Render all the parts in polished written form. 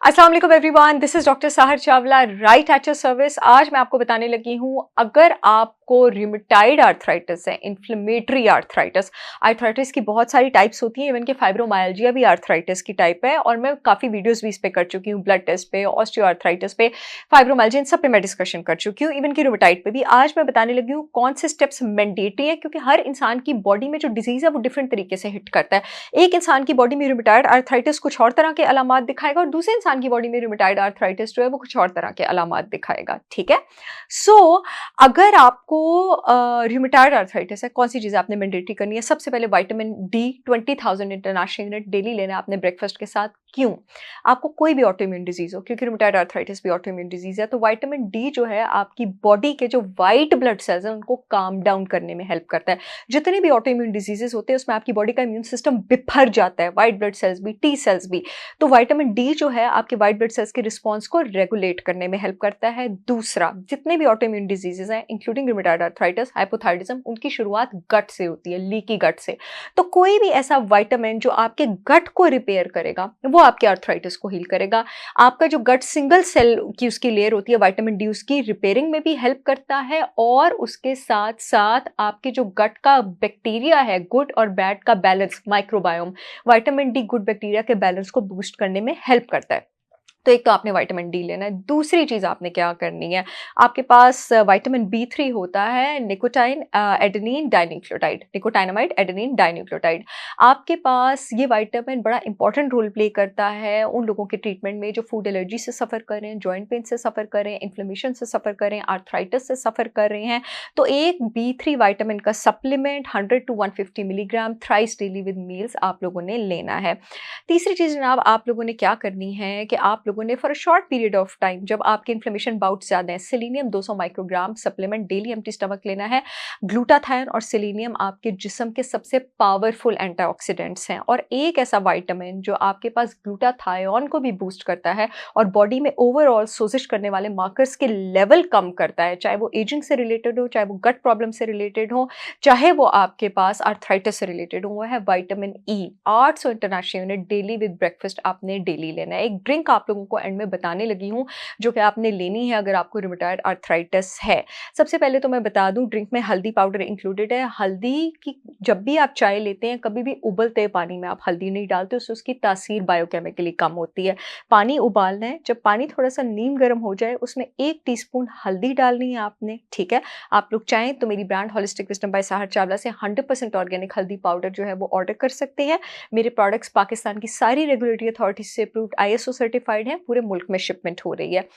अस्सलाम वालेकुम everyone, this is doctor Sahar Chawla right at your service. आज मैं आपको बताने लगी हूँ, अगर आपको रिमेटाइड आर्थराइटिस है, इन्फ्लेमेटरी आर्थराइटिस, आर्थराइटिस की बहुत सारी टाइप्स होती हैं, इवन के फाइब्रोमाइल्जिया भी आर्थराइटिस की टाइप है और मैं काफ़ी वीडियोस भी इस पे कर चुकी हूँ, ब्लड टेस्ट पे, ऑस्टियो आर्थराइटिस पे, फाइब्रोमाइल्जिया, इन सब पे मैं डिस्कशन कर चुकी हूँ, इवन की रिमेटाइड पे भी। आज मैं बताने लगी हूँ कौन से स्टेप्स मैंडेटरी है, क्योंकि हर इंसान की बॉडी में जो डिजीज़ है वो डिफरेंट तरीके से हिट करता है। एक इंसान की बॉडी में रिमेटाइड आर्थराइटिस कुछ और तरह के अलामात दिखाएगा और दूसरे इंसान की बॉडी में रिमेटाइड आर्थराइटिस जो है वो कुछ और तरह के अलामात दिखाएगा। ठीक है। अगर आपको रिमेटाइड आर्थराइटिस है, कौन सी चीज़ें आपने मैंडेटरी करनी है? सबसे पहले vitamin D 20,000 international unit daily लेना है आपने ब्रेकफास्ट के साथ। क्यों? आपको कोई भी ऑटोइम्यून डिजीज हो, क्योंकि रिमेटाइड आर्थराइटिस भी ऑटोइम्यून डिजीज है, तो विटामिन डी जो है आपकी बॉडी के जो व्हाइट ब्लड सेल्स हैं उनको काम डाउन करने में हेल्प करता है। जितने भी ऑटोइम्यून डिजीजेस होते हैं उसमें आपकी बॉडी का इम्यून सिस्टम बिफर जाता है, व्हाइट ब्लड सेल्स भी, टी सेल्स भी। तो विटामिन डी जो है आपके व्हाइट ब्लड सेल्स के रिस्पॉन्स को रेगुलेट करने में हेल्प करता है। दूसरा, जितने भी ऑटोइम्यून डिजीजेस हैं इंक्लूडिंग रिमेटाइड आर्थराइटिस, हाइपोथायराइडिज्म, उनकी शुरुआत गट से होती है, लीकी गट से। तो कोई भी ऐसा विटामिन जो आपके गट को रिपेयर करेगा वो आपके आर्थराइटिस को हील करेगा। आपका जो गट सिंगल सेल की उसकी लेयर होती है, विटामिन डी उसकी रिपेयरिंग में भी हेल्प करता है और उसके साथ साथ आपके जो गट का बैक्टीरिया है, गुड और बैड का balance, microbiome, vitamin D good bacteria के बैलेंस को बूस्ट करने में हेल्प करता है। तो एक तो आपने विटामिन डी लेना है। दूसरी चीज़ आपने क्या करनी है, आपके पास विटामिन बी 3 होता है, nicotine adenine dinucleotide, nicotinamide adenine dinucleotide. आपके पास ये विटामिन बड़ा इंपॉर्टेंट रोल प्ले करता है उन लोगों के ट्रीटमेंट में जो फूड एलर्जी से सफ़र कर रहे हैं, जॉइंट पेन से सफ़र कर रहे हैं, इन्फ्लेमेशन से सफ़र कर रहे हैं, आर्थराइटिस से सफ़र कर रहे हैं। तो एक बी 3 विटामिन का supplement 100 to 150 milligram thrice daily with meals आप लोगों ने लेना है। तीसरी चीज़ जनाब, आप लोगों ने क्या करनी है कि आप लोगों ने for a short period of time, जब आपके इन्फ्लेमेशन बाउट ज़्यादा है, selenium 200 microgram supplement daily empty stomach लेना है। ग्लूटाथायोन और सेलेनियम आपके जिस्म के सबसे पावरफुल एंटीऑक्सीडेंट्स हैं और एक ऐसा विटामिन जो आपके पास ग्लूटाथायोन को भी बूस्ट करता है और बॉडी में ओवरऑल सोजिश करने वाले मार्कर्स के लेवल कम करता है, चाहे वो एजिंग से रिलेटेड हो, चाहे वो गट प्रॉब्लम से रिलेटेड हो, चाहे वो आपके पास आर्थराइटिस से रिलेटेड हो, वो है vitamin E. 800 international unit daily with breakfast आपने डेली लेना है। एक ड्रिंक आप लोगों को एंड में बताने लगी हूँ जो कि आपने लेनी है अगर आपको रिमेटॉइड आर्थराइटिस है। सबसे पहले तो मैं बता दूं, ड्रिंक में हल्दी पाउडर इंक्लूडेड है। हल्दी की जब भी आप चाय लेते हैं, कभी भी उबलते पानी में आप हल्दी नहीं डालते, उससे उसकी तासीर बायोकेमिकली कम होती है। पानी उबालना है, जब पानी थोड़ा सा नीम गर्म हो जाए उसमें 1 टीस्पून हल्दी डालनी है आपने। ठीक है। आप लोग चाहें तो मेरी brand holistic wisdom by Sahar Chawla से 100% ऑर्गेनिक हल्दी पाउडर जो है वो ऑर्डर कर सकते हैं। मेरे प्रोडक्ट्स पाकिस्तान की सारी रेगुलेटरी अथॉरिटीज से अप्रूव्ड, ISO सर्टिफाइड हैं, पूरे मुल्क में शिपमेंट हो रही है।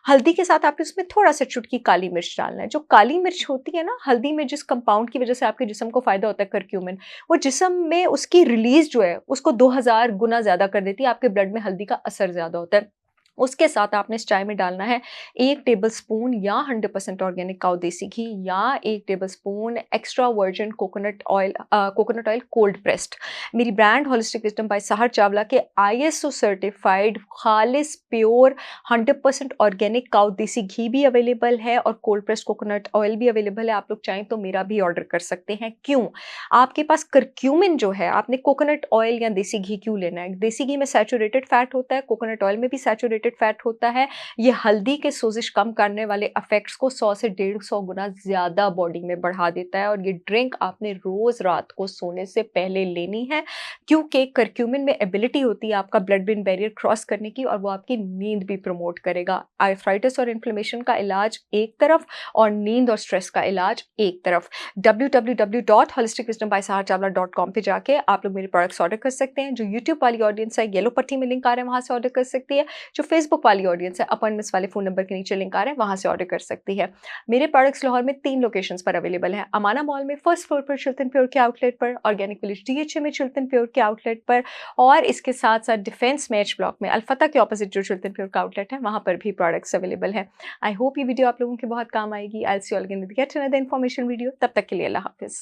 हल्दी के साथ आपने उसमें थोड़ा सा चुटकी काली मिर्च डालना है। जो काली मिर्च होती है ना, हल्दी में जिस कंपाउंड की वजह से आपके जिस्म को फायदा होता है, करक्यूमिन, वो जिस्म में उसकी रिलीज जो है उसको 2000 गुना ज्यादा कर देती है। आपके ब्लड में हल्दी का असर ज्यादा होता है। उसके साथ आपने इस चाय में डालना है 1 टेबलस्पून या 100% ऑर्गेनिक काऊ देसी घी या 1 tablespoon extra virgin coconut oil cold pressed. मेरी brand holistic wisdom by Sahar Chawla के ISO सर्टिफाइड खालिस प्योर 100% ऑर्गेनिक काऊ देसी घी भी अवेलेबल है और कोल्ड प्रेस्ड कोकोनट ऑयल भी अवेलेबल है। आप लोग चाहें तो मेरा भी ऑर्डर कर सकते हैं। क्यों? आपके पास करक्यूमिन जो है, आपने कोकोनट ऑयल या देसी घी क्यों लेना है? देसी घी में सैचुरेटेड फैट होता है, कोकोनट ऑयल में भी सैचुरेटेड फैट होता है। ये हल्दी के सोजिश कम करने वाले इफेक्ट्स को 100 से 150 गुना ज्यादा बॉडी में बढ़ा देता है और ये ड्रिंक आपने रोज रात को सोने से पहले लेनी है, क्योंकि करक्यूमिन में एबिलिटी होती है आपका ब्लड ब्रेन बैरियर क्रॉस करने की और वो आपकी नींद भी प्रमोट करेगा। आर्थराइटिस और इन्फ्लेमेशन का इलाज एक तरफ और नींद और स्ट्रेस का इलाज एक तरफ। www.holisticwisdombysaharchavla.com पे जाके आप लोग मेरे प्रोडक्ट्स ऑर्डर कर सकते हैं। जो यूट्यूब वाली ऑडियंस है, येलो पट्टी में लिंक आ रहा है, वहां से ऑर्डर कर सकती है। जो फेसबुक वाली ऑडियंस है, अपॉइंटमेंट्स वाले फोन नंबर के नीचे लिंक आ रहे हैं, वहां से ऑर्डर कर सकती है। मेरे प्रोडक्ट्स लाहौर में 3 लोकेशंस पर अवेलेबल है। अमाना मॉल में फर्स्ट फ्लोर पर चिल्तन प्योर के आउटलेट पर, ऑर्गेनिक विलेज DHA में चिल्तन प्योर के आउटलेट पर, और इसके साथ साथ डिफेंस मैच ब्लॉक में अल्फता के ऑपोजिट जो चिल्तन प्योर का आउटलेट है वहां पर भी प्रोडक्ट्स अवेलेबल है। आई होप ये वीडियो आप लोगों के बहुत काम आएगी। I will see you all again with get another information video. तब तक के लिए अल्लाह हाफिज।